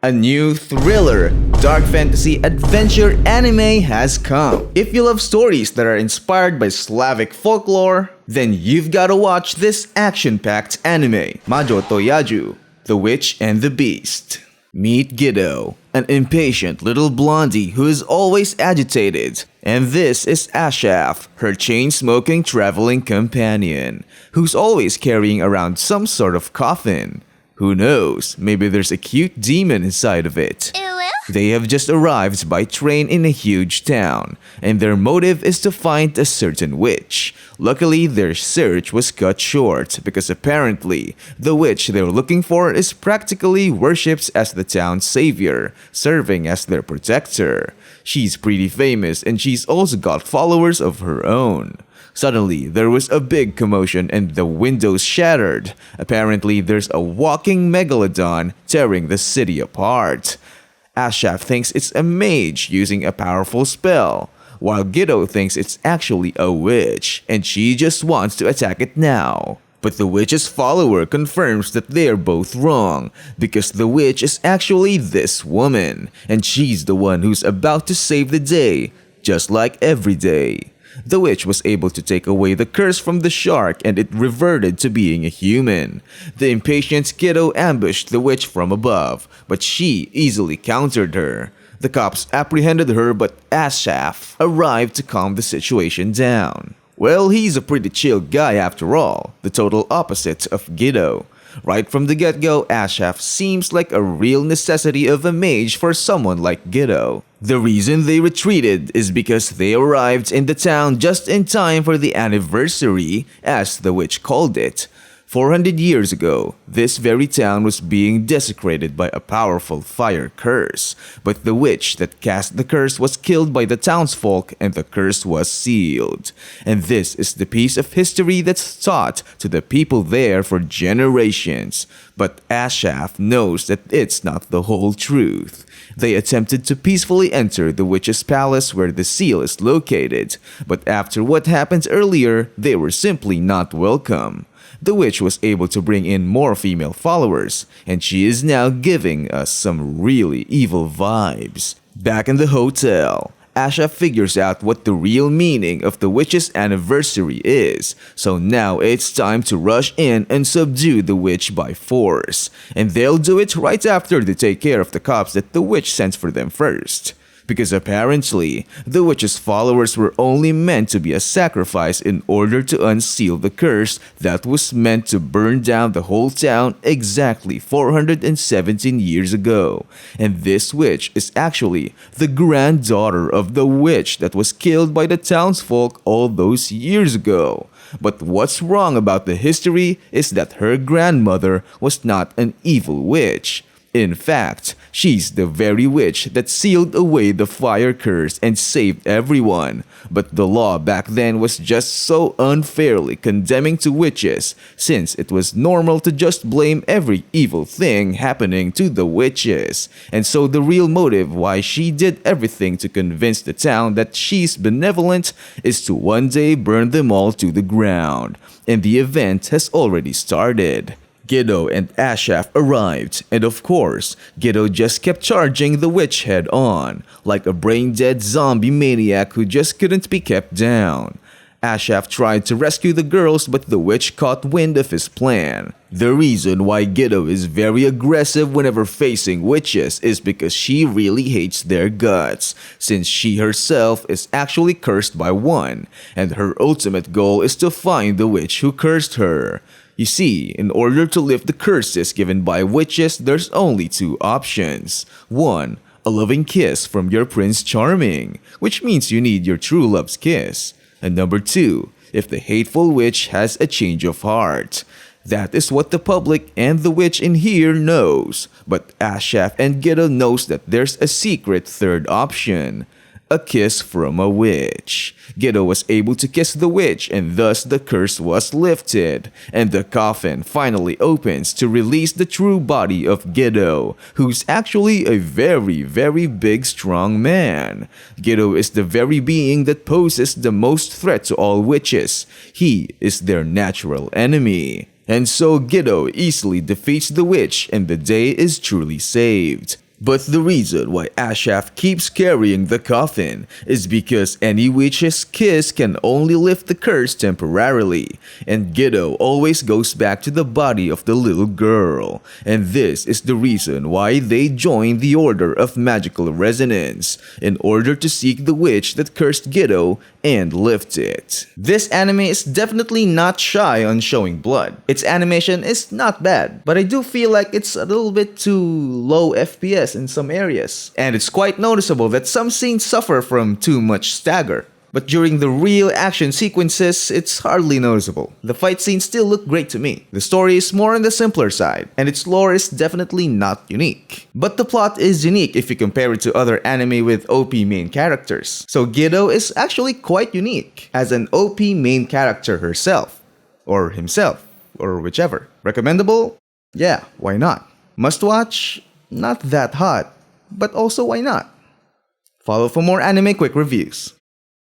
A new thriller, dark fantasy adventure anime has come. If you love stories that are inspired by Slavic folklore, then you've gotta watch this action-packed anime, Majo to Yaju, The Witch and the Beast. Meet Giddo, an impatient little blondie who is always agitated. And this is Ashaf, her chain-smoking traveling companion, who's always carrying around some sort of coffin. Who knows, maybe there's a cute demon inside of it. They have just arrived by train in a huge town, and their motive is to find a certain witch. Luckily, their search was cut short because apparently, the witch they're looking for is practically worshipped as the town's savior, serving as their protector. She's pretty famous and she's also got followers of her own. Suddenly, there was a big commotion and the windows shattered. Apparently, there's a walking megalodon tearing the city apart. Ashaf thinks it's a mage using a powerful spell, while Giddo thinks it's actually a witch, and she just wants to attack it now. But the witch's follower confirms that they're both wrong, because the witch is actually this woman, and she's the one who's about to save the day, just like every day. The witch was able to take away the curse from the shark and it reverted to being a human. The impatient Giddo ambushed the witch from above, but she easily countered her. The cops apprehended her, but Ashaf arrived to calm the situation down. Well, he's a pretty chill guy after all, the total opposite of Giddo. Right from the get-go, Ashaf seems like a real necessity of a mage for someone like Giddo. The reason they retreated is because they arrived in the town just in time for the anniversary, as the witch called it. 400 years ago, this very town was being desecrated by a powerful fire curse, but the witch that cast the curse was killed by the townsfolk and the curse was sealed. And this is the piece of history that's taught to the people there for generations. But Ashaf knows that it's not the whole truth. They attempted to peacefully enter the witch's palace where the seal is located, but after what happened earlier, they were simply not welcome. The witch was able to bring in more female followers, and she is now giving us some really evil vibes. Back in the hotel, Asha figures out what the real meaning of the witch's anniversary is, so now it's time to rush in and subdue the witch by force. And they'll do it right after they take care of the cops that the witch sent for them first. Because apparently, the witch's followers were only meant to be a sacrifice in order to unseal the curse that was meant to burn down the whole town exactly 417 years ago. And this witch is actually the granddaughter of the witch that was killed by the townsfolk all those years ago. But what's wrong about the history is that her grandmother was not an evil witch. In fact, she's the very witch that sealed away the fire curse and saved everyone. But the law back then was just so unfairly condemning to witches, since it was normal to just blame every evil thing happening to the witches. And so the real motive why she did everything to convince the town that she's benevolent is to one day burn them all to the ground. And the event has already started. Giddo and Ashaf arrived, and of course, Giddo just kept charging the witch head on, like a brain-dead zombie maniac who just couldn't be kept down. Ashaf tried to rescue the girls, but the witch caught wind of his plan. The reason why Giddo is very aggressive whenever facing witches is because she really hates their guts, since she herself is actually cursed by one, and her ultimate goal is to find the witch who cursed her. You see, in order to lift the curses given by witches, there's only two options. 1. A loving kiss from your Prince Charming, which means you need your true love's kiss. And number 2, if the hateful witch has a change of heart. That is what the public and the witch in here knows. But Ashaf and Giddo knows that there's a secret third option. A kiss from a witch. Giddo was able to kiss the witch and thus the curse was lifted. And the coffin finally opens to release the true body of Giddo, who's actually a very big strong man. Giddo is the very being that poses the most threat to all witches. He is their natural enemy. And so Giddo easily defeats the witch and the day is truly saved. But the reason why Ashaf keeps carrying the coffin is because any witch's kiss can only lift the curse temporarily, and Giddo always goes back to the body of the little girl. And this is the reason why they join the Order of Magical Resonance, in order to seek the witch that cursed Giddo and lift it. This anime is definitely not shy on showing blood. Its animation is not bad, but I do feel like it's a little bit too low FPS in some areas. And it's quite noticeable that some scenes suffer from too much stagger. But during the real action sequences, it's hardly noticeable. The fight scenes still look great to me. The story is more on the simpler side, and its lore is definitely not unique. But the plot is unique if you compare it to other anime with OP main characters. So Giddo is actually quite unique as an OP main character herself, or himself, or whichever. Recommendable? Yeah, why not? Must watch? Not that hot, but also why not? Follow for more anime quick reviews.